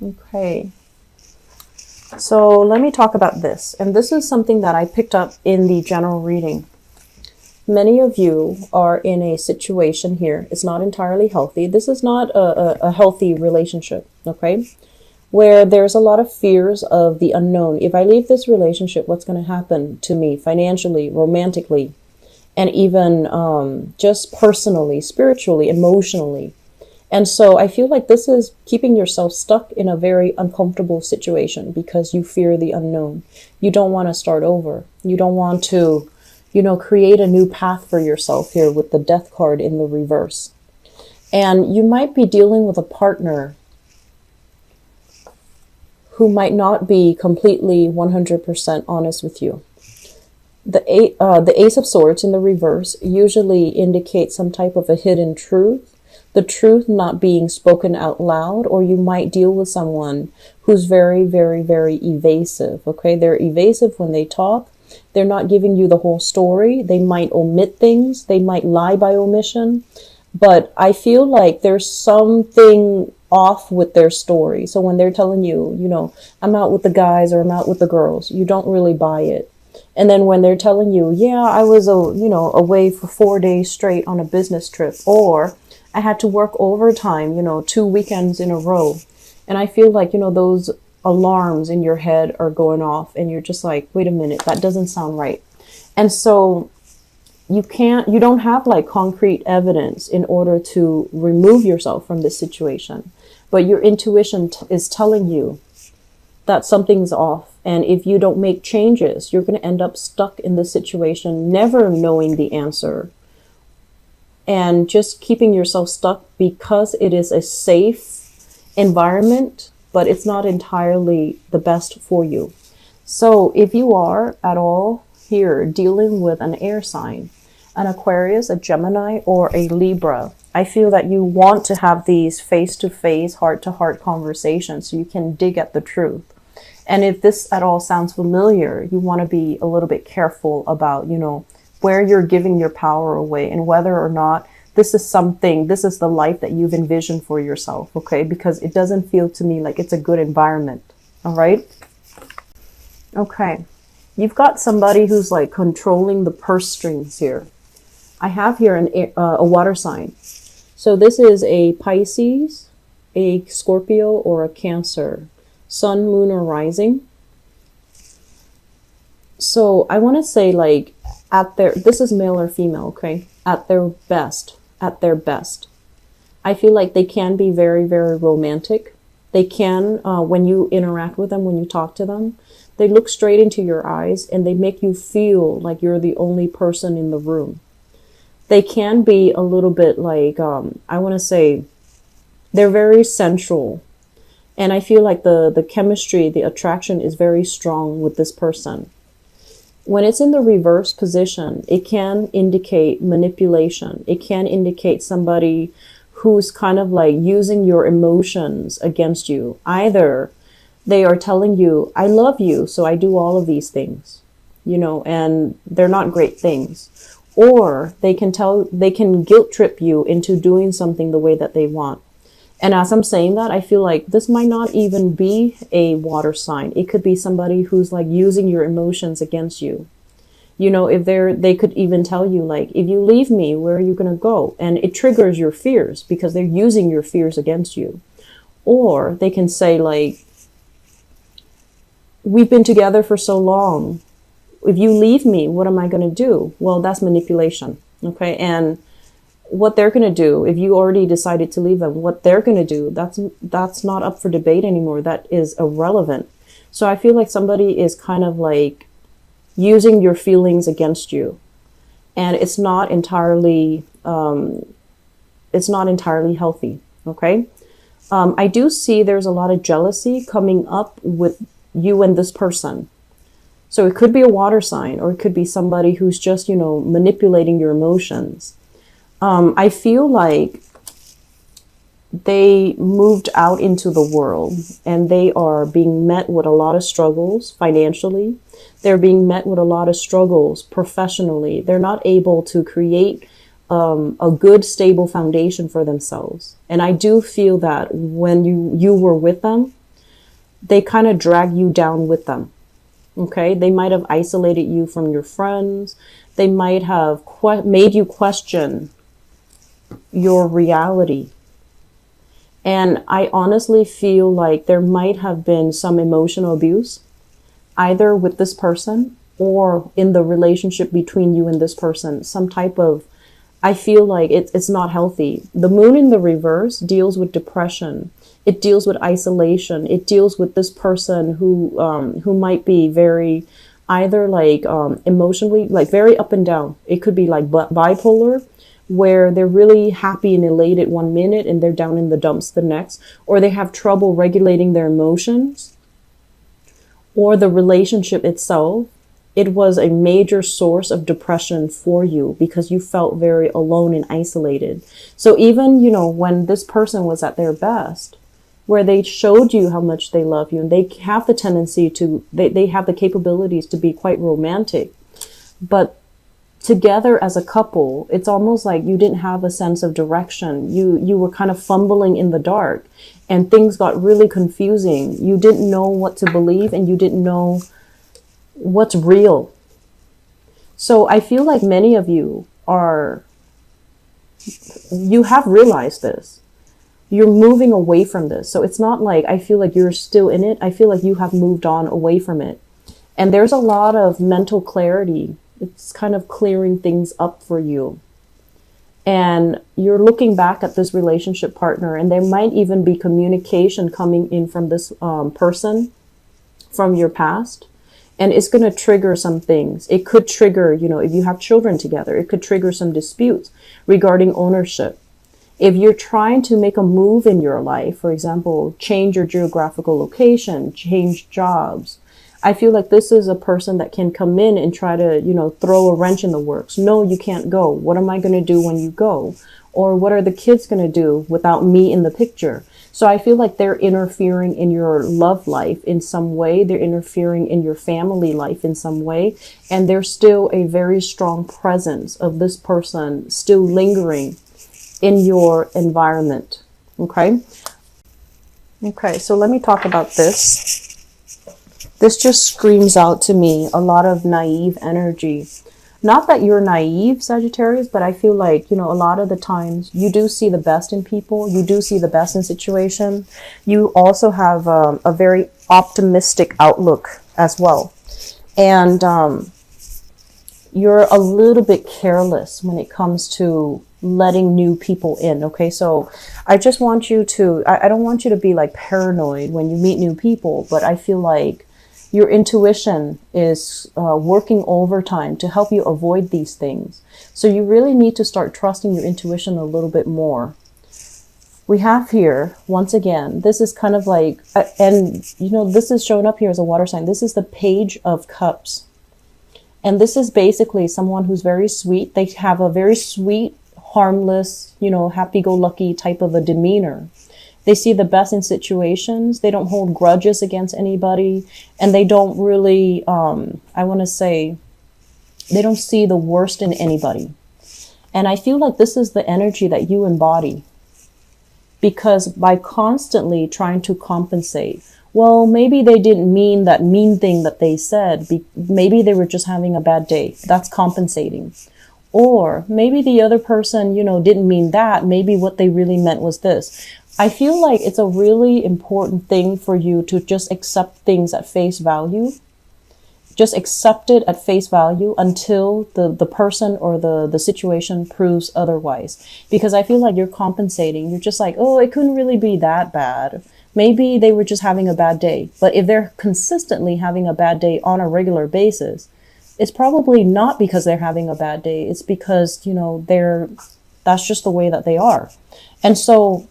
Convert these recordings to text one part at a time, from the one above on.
Okay. So let me talk about this. And this is something that I picked up in the general reading. Many of you are in a situation here. It's not entirely healthy. This is not a healthy relationship, okay? Where there's a lot of fears of the unknown. If I leave this relationship, what's going to happen to me financially, romantically, and even just personally, spiritually, emotionally? And so I feel like this is keeping yourself stuck in a very uncomfortable situation because you fear the unknown. You don't want to start over. You don't want to, create a new path for yourself here with the death card in the reverse. And you might be dealing with a partner who might not be completely 100% honest with you. The Ace of Swords in the reverse usually indicates some type of a hidden truth. The truth not being spoken out loud, or you might deal with someone who's very, very, very evasive. Okay, they're evasive when they talk. They're not giving you the whole story. They might omit things. They might lie by omission. But I feel like there's something off with their story. So when they're telling you, I'm out with the guys or I'm out with the girls, you don't really buy it. And then when they're telling you, yeah, I was, away for 4 days straight on a business trip, or I had to work overtime, 2 weekends in a row. And I feel like, those alarms in your head are going off and you're just like, wait a minute, that doesn't sound right. And so you don't have like concrete evidence in order to remove yourself from this situation. But your intuition is telling you that something's off. And if you don't make changes, you're going to end up stuck in this situation, never knowing the answer. And just keeping yourself stuck because it is a safe environment, but it's not entirely the best for you. So if you are at all here dealing with an air sign, an Aquarius, a Gemini, or a Libra, I feel that you want to have these face-to-face, heart-to-heart conversations so you can dig at the truth. And if this at all sounds familiar, you want to be a little bit careful about, where you're giving your power away and whether or not this is the life that you've envisioned for yourself, okay? Because it doesn't feel to me like it's a good environment, all right? Okay, you've got somebody who's like controlling the purse strings here. I have here a water sign. So this is a Pisces, a Scorpio, or a Cancer, Sun, Moon, or Rising. So I want to say like this is male or female, okay? At their best. I feel like they can be very, very romantic. They can, when you interact with them, when you talk to them, they look straight into your eyes and they make you feel like you're the only person in the room. They can be a little bit like, I want to say, they're very sensual. And I feel like the chemistry, the attraction is very strong with this person. When it's in the reverse position, it can indicate manipulation. It can indicate somebody who's kind of like using your emotions against you. Either they are telling you, I love you, so I do all of these things, and they're not great things. Or they can guilt trip you into doing something the way that they want. And as I'm saying that, I feel like this might not even be a water sign. It could be somebody who's like using your emotions against you. If they could even tell you like, if you leave me, where are you going to go? And it triggers your fears because they're using your fears against you. Or they can say like, we've been together for so long. If you leave me, what am I going to do? Well, that's manipulation. Okay. And what they're going to do, if you already decided to leave them, what they're going to do, that's not up for debate anymore. That is irrelevant. So I feel like somebody is kind of like using your feelings against you, and it's not entirely healthy. Okay. I do see there's a lot of jealousy coming up with you and this person. So it could be a water sign, or it could be somebody who's just, manipulating your emotions. I feel like they moved out into the world and they are being met with a lot of struggles financially. They're being met with a lot of struggles professionally. They're not able to create a good, stable foundation for themselves. And I do feel that when you were with them, they kind of drag you down with them. Okay, they might have isolated you from your friends. They might have made you question your reality. And I honestly feel like there might have been some emotional abuse, either with this person or in the relationship between you and this person. Some type of, I feel like it's not healthy. The moon in the reverse deals with depression. It deals with isolation. It deals with this person who might be very, either like emotionally, like very up and down. It could be like bipolar, where they're really happy and elated one minute and they're down in the dumps the next, or they have trouble regulating their emotions, or the relationship itself. It was a major source of depression for you because you felt very alone and isolated. So even, you know, when this person was at their best, where they showed you how much they love you, and they have the tendency to, they have the capabilities to be quite romantic, but together as a couple, it's almost like you didn't have a sense of direction. You were kind of fumbling in the dark, and things got really confusing. You didn't know what to believe, and you didn't know what's real. So I feel like many of you you have realized this. You're moving away from this. So it's not like I feel like you're still in it. I feel like you have moved on away from it. And there's a lot of mental clarity. It's kind of clearing things up for you. And you're looking back at this relationship partner, and there might even be communication coming in from this person from your past. And it's going to trigger some things. It could trigger, you know, if you have children together, it could trigger some disputes regarding ownership. If you're trying to make a move in your life, for example, change your geographical location, change jobs, I feel like this is a person that can come in and try to, you know, throw a wrench in the works. No, you can't go. What am I going to do when you go? Or what are the kids going to do without me in the picture? So I feel like they're interfering in your love life in some way. They're interfering in your family life in some way. And there's still a very strong presence of this person still lingering in your environment. Okay. Okay. So let me talk about this. This just screams out to me a lot of naive energy. Not that you're naive, Sagittarius, but I feel like, you know, a lot of the times you do see the best in people. You do see the best in situation. You also have a very optimistic outlook as well. And you're a little bit careless when it comes to letting new people in. Okay, so I just want you to, I don't want you to be like paranoid when you meet new people, but I feel like your intuition is working overtime to help you avoid these things. So you really need to start trusting your intuition a little bit more. We have here, once again, this is kind of like, and you know, this is showing up here as a water sign. This is the Page of Cups. And this is basically someone who's very sweet. They have a very sweet, harmless, you know, happy-go-lucky type of a demeanor. They see the best in situations. They don't hold grudges against anybody. And they don't really, I want to say, they don't see the worst in anybody. And I feel like this is the energy that you embody. Because by constantly trying to compensate, well, maybe they didn't mean that mean thing that they said. Maybe they were just having a bad day. That's compensating. Or maybe the other person, you know, didn't mean that. Maybe what they really meant was this. I feel like it's a really important thing for you to just accept things at face value. Just accept it at face value until the person or the situation proves otherwise. Because I feel like you're compensating. You're just like, oh, it couldn't really be that bad. Maybe they were just having a bad day. But if they're consistently having a bad day on a regular basis, it's probably not because they're having a bad day. It's because, you know, that's just the way that they are. And so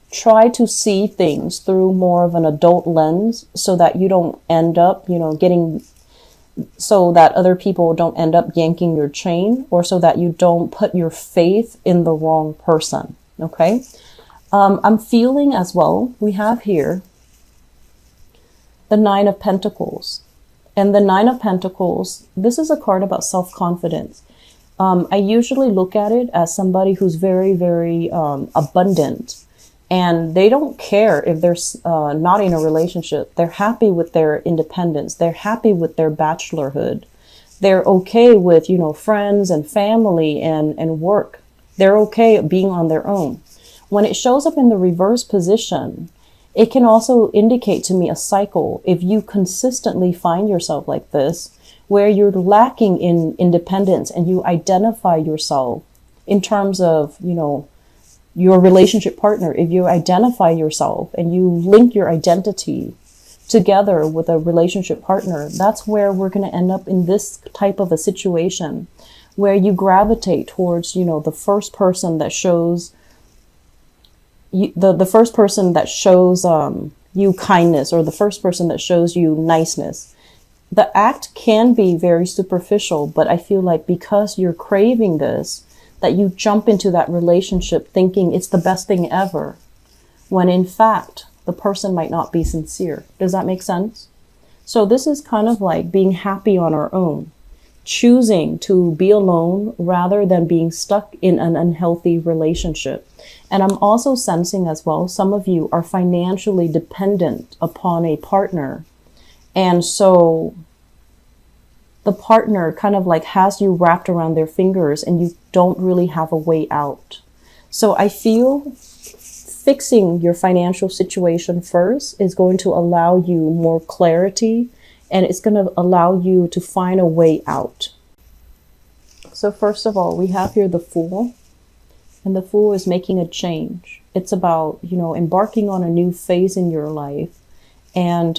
try to see things through more of an adult lens so that you don't end up, you know, so that other people don't end up yanking your chain, or so that you don't put your faith in the wrong person. Okay. I'm feeling as well, we have here the Nine of Pentacles. And the Nine of Pentacles, this is a card about self-confidence. I usually look at it as somebody who's very, very abundant. And they don't care if they're not in a relationship. They're happy with their independence. They're happy with their bachelorhood. They're okay with, friends and family and work. They're okay being on their own. When it shows up in the reverse position, it can also indicate to me a cycle. If you consistently find yourself like this, where you're lacking in independence and you identify yourself in terms of, your relationship partner, if you identify yourself and you link your identity together with a relationship partner, that's where we're going to end up in this type of a situation where you gravitate towards, the first person that shows the first person that shows you kindness, or the first person that shows you niceness. The act can be very superficial, but I feel like because you're craving this, that you jump into that relationship thinking it's the best thing ever, when in fact, the person might not be sincere. Does that make sense? So this is kind of like being happy on our own, choosing to be alone rather than being stuck in an unhealthy relationship. And I'm also sensing as well, some of you are financially dependent upon a partner. And so the partner kind of like has you wrapped around their fingers and you don't really have a way out. So I feel fixing your financial situation first is going to allow you more clarity, and it's going to allow you to find a way out. So first of all, we have here the Fool, and the Fool is making a change. It's about, embarking on a new phase in your life, and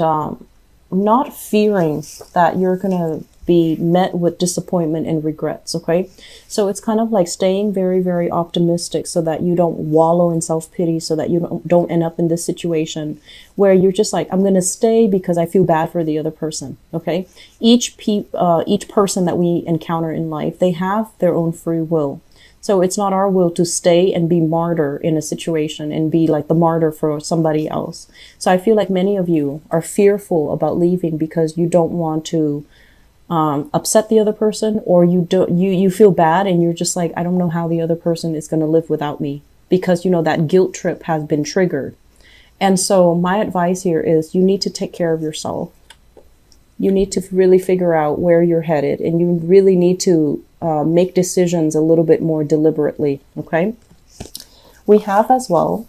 not fearing that you're going to be met with disappointment and regrets. Okay. So it's kind of like staying very, very optimistic so that you don't wallow in self-pity, so that you don't end up in this situation where you're just like, I'm going to stay because I feel bad for the other person. Okay. Each person that we encounter in life, they have their own free will. So it's not our will to stay and be martyr in a situation and be like the martyr for somebody else. So I feel like many of you are fearful about leaving because you don't want to upset the other person, or you feel bad and you're just like, I don't know how the other person is going to live without me, because that guilt trip has been triggered. And so my advice here is you need to take care of yourself. You need to really figure out where you're headed, and you really need to make decisions a little bit more deliberately. Okay. We have as well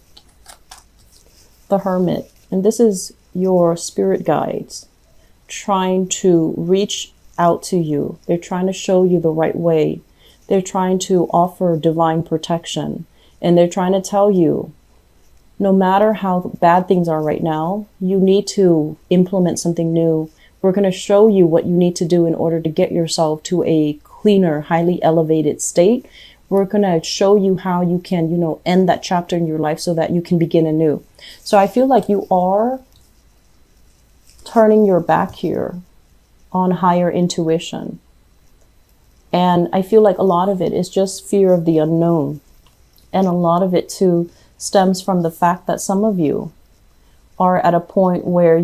the Hermit, and this is your spirit guides trying to reach out to you. They're trying to show you the right way. They're trying to offer divine protection, and they're trying to tell you, no matter how bad things are right now, you need to implement something new. We're going to show you what you need to do in order to get yourself to a cleaner, highly elevated state. We're going to show you how you can, end that chapter in your life so that you can begin anew. So I feel like you are turning your back here on higher intuition. And I feel like a lot of it is just fear of the unknown. And a lot of it too stems from the fact that some of you are at a point where,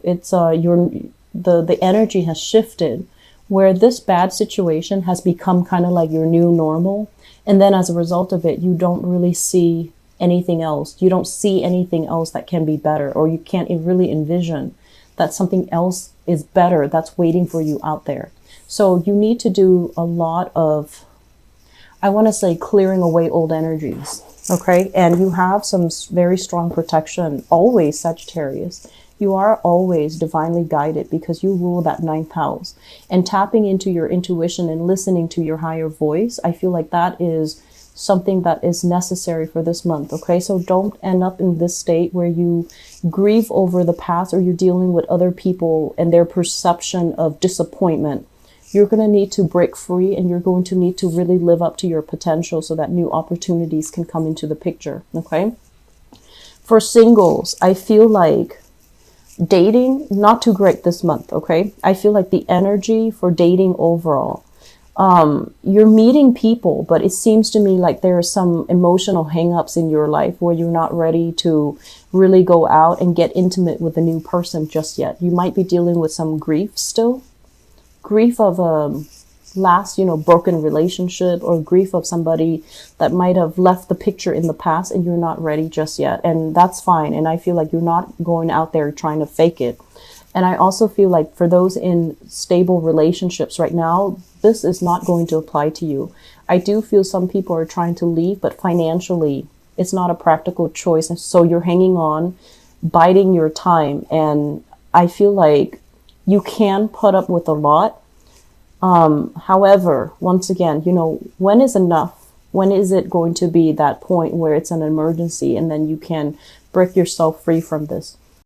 it's the energy has shifted, where this bad situation has become kind of like your new normal. And then as a result of it, you don't really see anything else. You don't see anything else that can be better, or you can't really envision that something else is better that's waiting for you out there. So you need to do a lot of, I want to say, clearing away old energies. Okay. And you have some very strong protection. Always, Sagittarius. You are always divinely guided because you rule that 9th house. And tapping into your intuition and listening to your higher voice, I feel like that is something that is necessary for this month. Okay, so don't end up in this state where you grieve over the past, or you're dealing with other people and their perception of disappointment. You're going to need to break free, and you're going to need to really live up to your potential so that new opportunities can come into the picture. Okay, for singles, I feel like dating, not too great this month. Okay, I feel like the energy for dating overall, you're meeting people, but it seems to me like there are some emotional hangups in your life where you're not ready to really go out and get intimate with a new person just yet. You might be dealing with some grief still. Grief of last, broken relationship or grief of somebody that might have left the picture in the past, and you're not ready just yet. And that's fine. And I feel like you're not going out there trying to fake it. And I also feel like for those in stable relationships right now, this is not going to apply to you. I do feel some people are trying to leave, but financially, it's not a practical choice. And so you're hanging on, biding your time. And I feel like you can put up with a lot. However, once again, when is enough? When is it going to be that point where it's an emergency and then you can break yourself free from this?